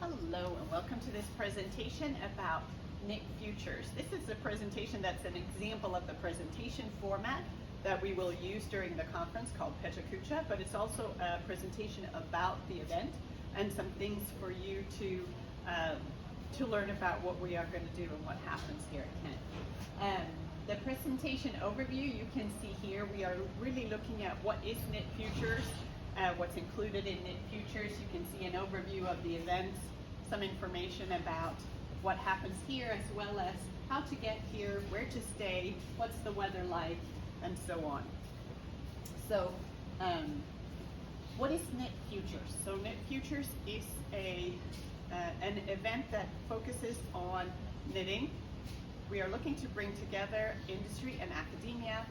Hello and welcome to this presentation about knit futures. This is a presentation that's an example of the presentation format that we will use during the conference called Pecha Kucha, but it's also a presentation about the event and some things for you to learn about what we are going to do and what happens here at Kent. The presentation overview you can see here, we are really looking at what is knit futures, what's included in knit futures. You can see an overview of the events, some information about what happens here, as well as how to get here, where to stay, what's the weather like, and so on. So what is knit futures? So knit futures is an event that focuses on knitting. We are looking to bring together industry and academia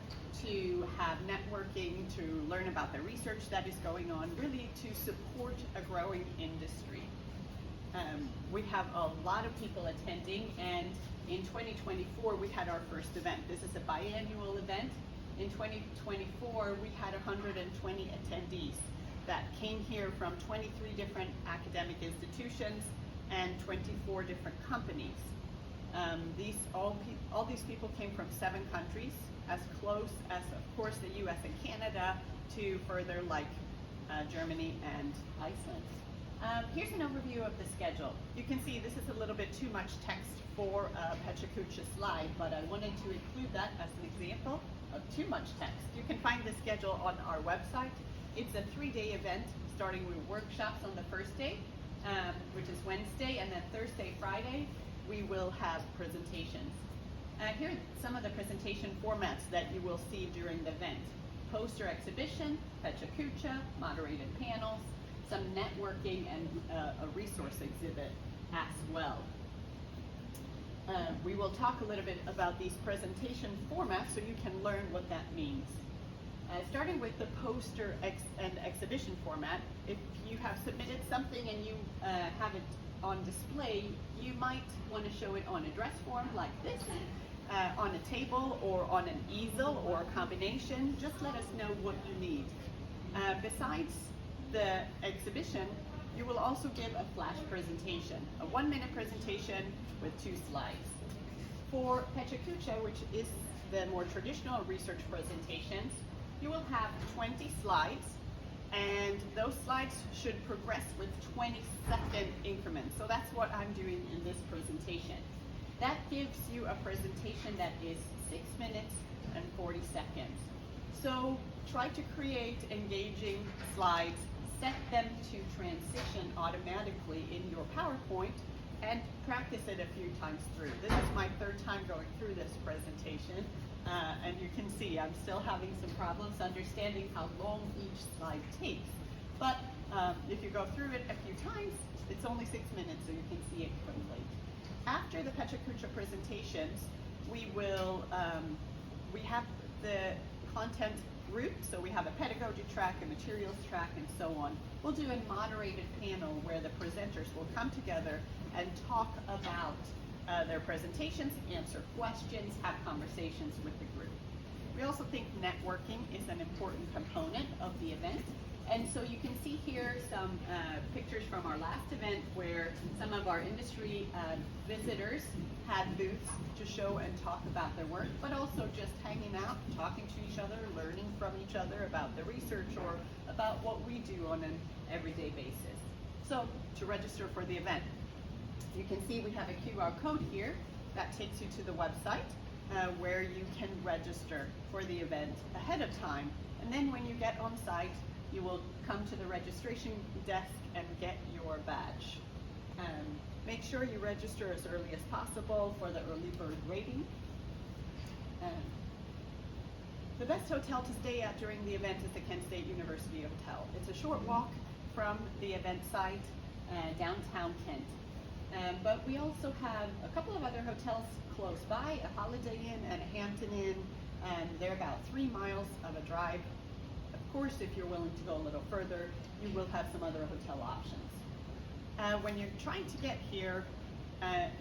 to have networking, to learn about the research that is going on, really to support a growing industry. We have a lot of people attending, and in 2024 we had our first event. This is a biannual event. In 2024 we had 120 attendees that came here from 23 different academic institutions and 24 different companies. All these people came from 7 countries, as close as, of course, the US and Canada, to further like Germany and Iceland. Here's an overview of the schedule. You can see this is a little bit too much text for a Pecha Kucha slide, but I wanted to include that as an example of too much text. You can find the schedule on our website. It's a 3-day event, starting with workshops on the first day, which is Wednesday, and then Thursday, Friday, we will have presentations. Here are some of the presentation formats that you will see during the event. Poster exhibition, Pecha Kucha, moderated panels, some networking, and a resource exhibit as well. We will talk a little bit about these presentation formats so you can learn what that means. Starting with the poster and exhibition format, if you have submitted something and you have it on display, you might want to show it on a dress form like this, on a table, or on an easel, or a combination. Just let us know what you need. Besides the exhibition, you will also give a flash presentation, a 1-minute presentation with 2 slides. For Pecha Kucha, which is the more traditional research presentations, you will have 20 slides, and those slides should progress with 20-second increments. So that's what I'm doing in this presentation. That gives you a presentation that is 6 minutes and 40 seconds. So try to create engaging slides, set them to transition automatically in your PowerPoint, and practice it a few times through. This is my 3rd time going through this presentation, and you can see I'm still having some problems understanding how long each slide takes. But if you go through it a few times, it's only 6 minutes, so you can see it quickly. After the Pecha Kucha presentations, we have the content group, so we have a pedagogy track, a materials track, and so on. We'll do a moderated panel where the presenters will come together and talk about their presentations, answer questions, have conversations with the group. We also think networking is an important component of the event. And so you can see here some pictures from our last event where some of our industry visitors had booths to show and talk about their work, but also just hanging out, talking to each other, learning from each other about the research or about what we do on an everyday basis. So to register for the event, you can see we have a QR code here that takes you to the website where you can register for the event ahead of time. And then when you get on site, you will come to the registration desk and get your badge. Make sure you register as early as possible for the early bird rating. The best hotel to stay at during the event is the Kent State University Hotel. It's a short walk from the event site, downtown Kent. But we also have a couple of other hotels close by, a Holiday Inn and a Hampton Inn, and they're about 3 miles of a drive. Of course, if you're willing to go a little further, you will have some other hotel options. When you're trying to get here,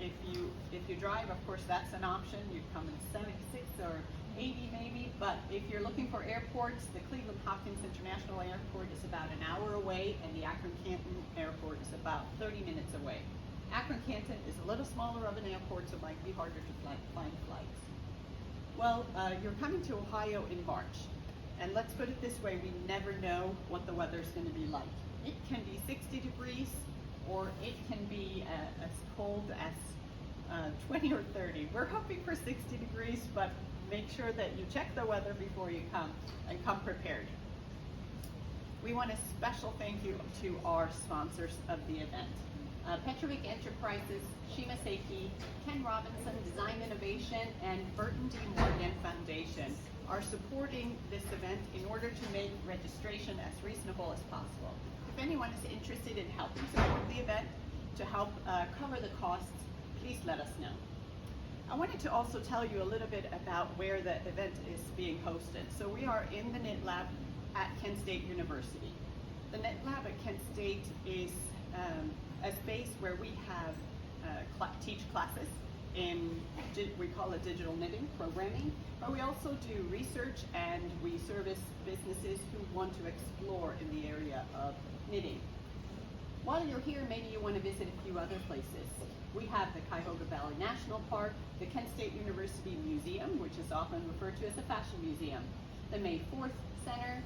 if you drive, of course, that's an option. You come in 76 or 80 maybe, but if you're looking for airports, the Cleveland Hopkins International Airport is about an hour away, and the Akron-Canton Airport is about 30 minutes away. Akron-Canton is a little smaller of an airport, so it might be harder to find flights. Well, you're coming to Ohio in March, and let's put it this way, we never know what the weather's going to be like. It can be 60 degrees, or it can be as cold as 20 or 30. We're hoping for 60 degrees, but make sure that you check the weather before you come, and come prepared. We want a special thank you to our sponsors of the event. Petrovic Enterprises, Shima Seiki, Ken Robinson, Design Innovation, and Burton D. Morgan Foundation are supporting this event in order to make registration as reasonable as possible. If anyone is interested in helping support the event to help cover the costs, please let us know. I wanted to also tell you a little bit about where the event is being hosted. So we are in the Knit Lab at Kent State University. The Knit Lab at Kent State is a space where we have teach classes in, we call it digital knitting programming, but we also do research, and we service businesses who want to explore in the area of knitting. While you're here, maybe you want to visit a few other places. We have the Cuyahoga Valley National Park, the Kent State University Museum, which is often referred to as the Fashion Museum, the May 4th Center,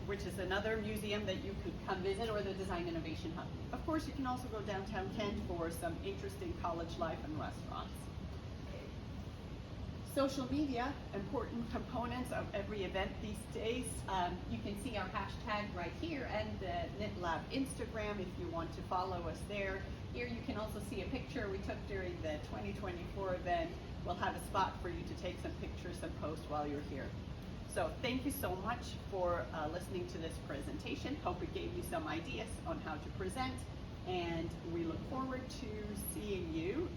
which is another museum that you could come visit, or the Design Innovation Hub. Of course, you can also go downtown Kent for some interesting college life and restaurants. Social media, important components of every event these days. You can see our hashtag right here, and the Knit Lab Instagram if you want to follow us there. Here you can also see a picture we took during the 2024 event. We'll have a spot for you to take some pictures and post while you're here. So thank you so much for listening to this presentation. Hope it gave you some ideas on how to present, and we look forward to seeing you